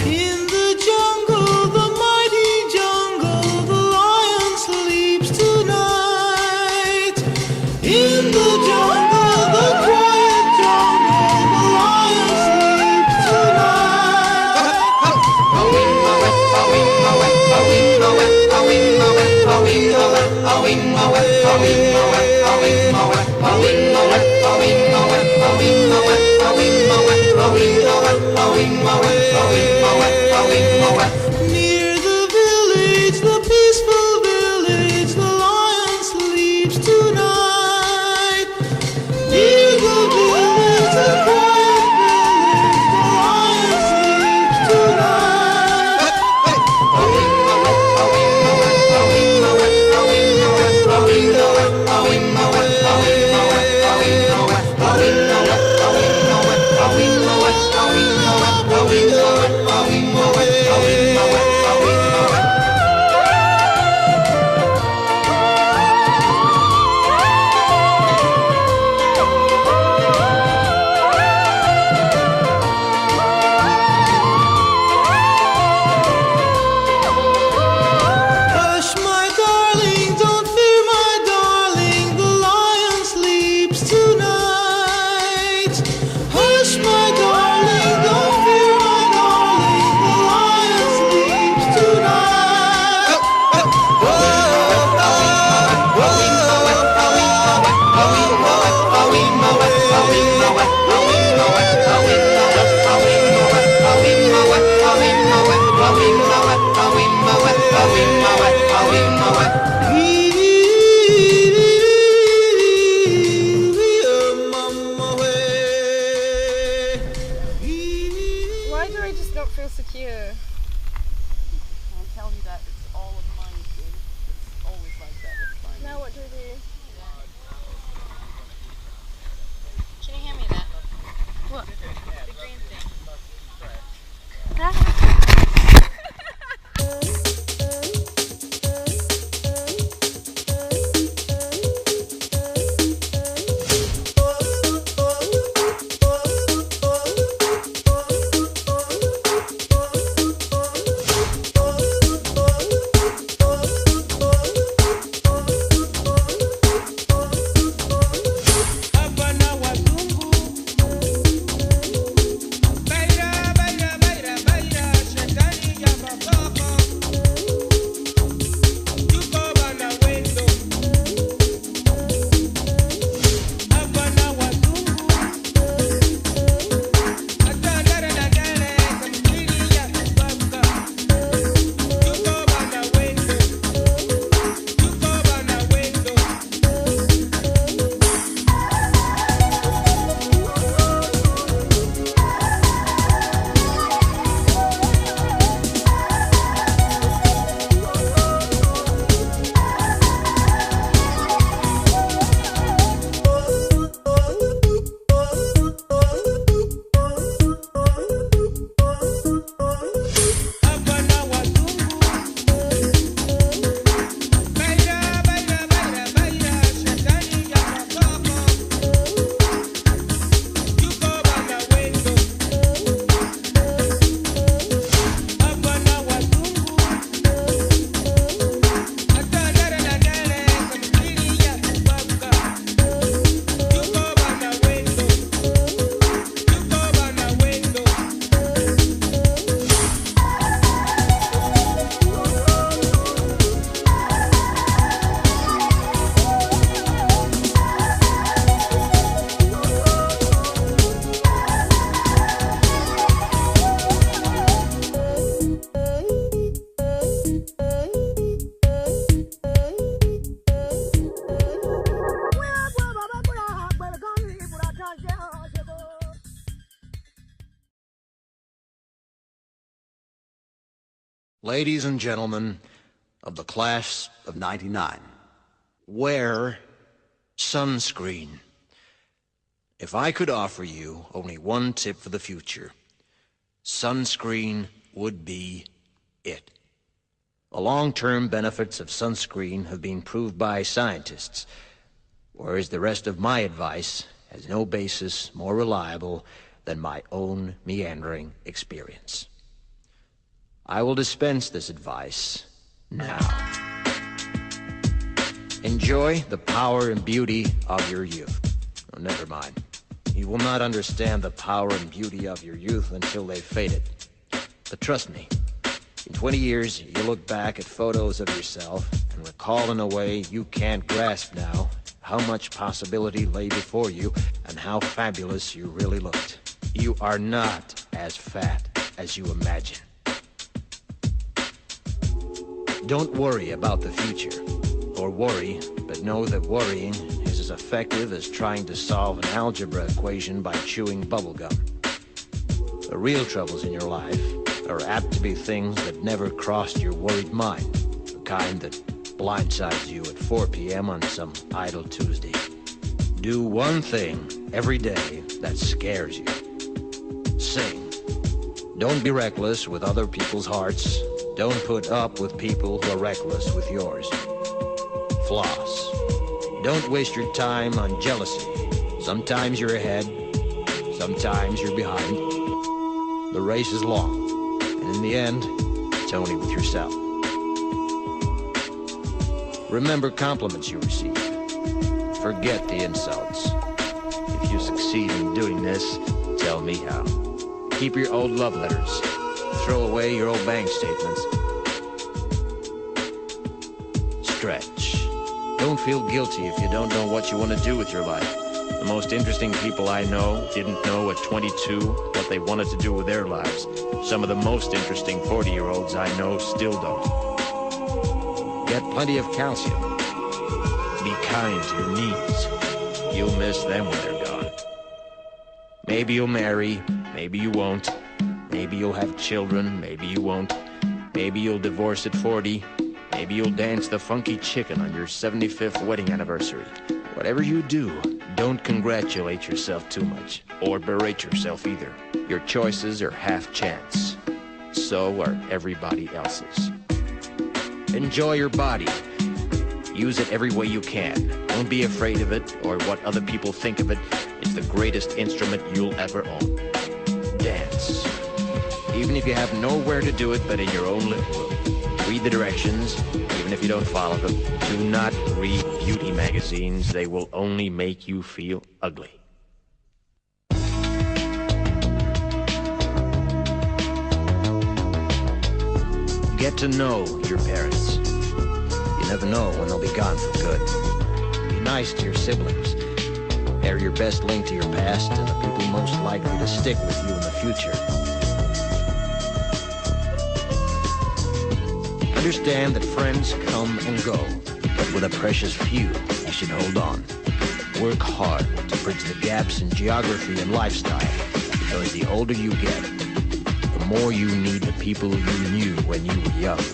In the jungle, the mighty jungle, the lion sleeps tonight. In the jungle, the quiet jungle, the lion sleeps tonight. Near the village, the peaceful village, the lion sleeps tonight. Near the village, the quiet village, the lion sleeps tonight. Hush, my darling, don't fear, my darling, the lion sleeps tonight. Hush, my darling, don't fear, my darling, the lion sleeps tonight. Why do I just not feel secure? I'm telling you that it's all of mine, dude. It's always like that with mine. Now what do I do? Can you hand me that? What? The green thing. Ladies and gentlemen of the class of '99, wear sunscreen. If I could offer you only one tip for the future, sunscreen would be it. The long-term benefits of sunscreen have been proved by scientists, whereas the rest of my advice has no basis more reliable than my own meandering experience. I will dispense this advice now. Enjoy the power and beauty of your youth. Oh, never mind. You will not understand the power and beauty of your youth until they've faded. But trust me, in 20 years, you'll look back at photos of yourself and recall in a way you can't grasp now how much possibility lay before you and how fabulous you really looked. You are not as fat as you imagine. Don't worry about the future, or worry, but know that worrying is as effective as trying to solve an algebra equation by chewing bubblegum. The real troubles in your life are apt to be things that never crossed your worried mind, the kind that blindsides you at 4 p.m. on some idle Tuesday. Do one thing every day that scares you. Sing. Don't be reckless with other people's hearts. Don't put up with people who are reckless with yours. Floss. Don't waste your time on jealousy. Sometimes you're ahead, sometimes you're behind. The race is long, and in the end, it's only with yourself. Remember compliments you receive. Forget the insults. If you succeed in doing this, tell me how. Keep your old love letters. Throw away your old bank statements. Stretch. Don't feel guilty if you don't know what you want to do with your life. The most interesting people I know didn't know at 22 what they wanted to do with their lives. Some of the most interesting 40-year-olds I know still don't. Get plenty of calcium. Be kind to your knees. You'll miss them when they're gone. Maybe you'll marry, maybe you won't. Maybe you'll have children, maybe you won't. Maybe you'll divorce at 40. Maybe you'll dance the funky chicken on your 75th wedding anniversary. Whatever you do, don't congratulate yourself too much, or berate yourself either. Your choices are half chance. So are everybody else's. Enjoy your body. Use it every way you can. Don't be afraid of it or what other people think of it. It's the greatest instrument you'll ever own. Dance. Even if you have nowhere to do it but in your own living room. Read the directions, even if you don't follow them. Do not read beauty magazines. They will only make you feel ugly. Get to know your parents. You never know when they'll be gone for good. Be nice to your siblings. They're your best link to your past and the people most likely to stick with you in the future. Understand that friends come and go, but with a precious few, you should hold on. Work hard to bridge the gaps in geography and lifestyle, because the older you get, the more you need the people you knew when you were young.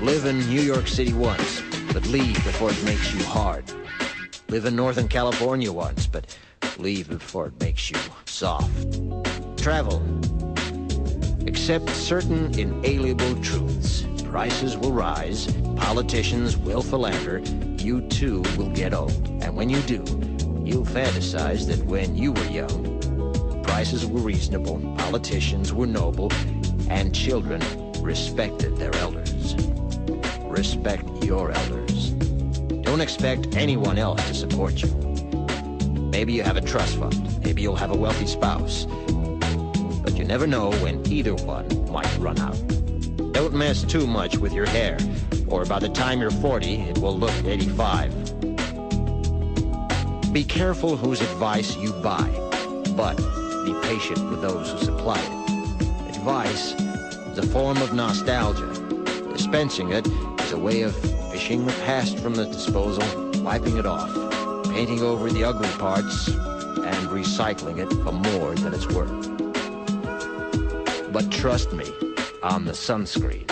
Live in New York City once, but leave before it makes you hard. Live in Northern California once, but leave before it makes you soft. Travel. Accept certain inalienable truths. Prices will rise, politicians will philander, you too will get old. And when you do, you'll fantasize that when you were young, prices were reasonable, politicians were noble, and children respected their elders. Respect your elders. Don't expect anyone else to support you. Maybe you have a trust fund, maybe you'll have a wealthy spouse. But you never know when either one might run out. Don't mess too much with your hair, or by the time you're 40, it will look 85. Be careful whose advice you buy, but be patient with those who supply it. Advice is a form of nostalgia. Dispensing it is a way of fishing the past from the disposal, wiping it off, painting over the ugly parts, and recycling it for more than it's worth. But trust me on the sunscreen.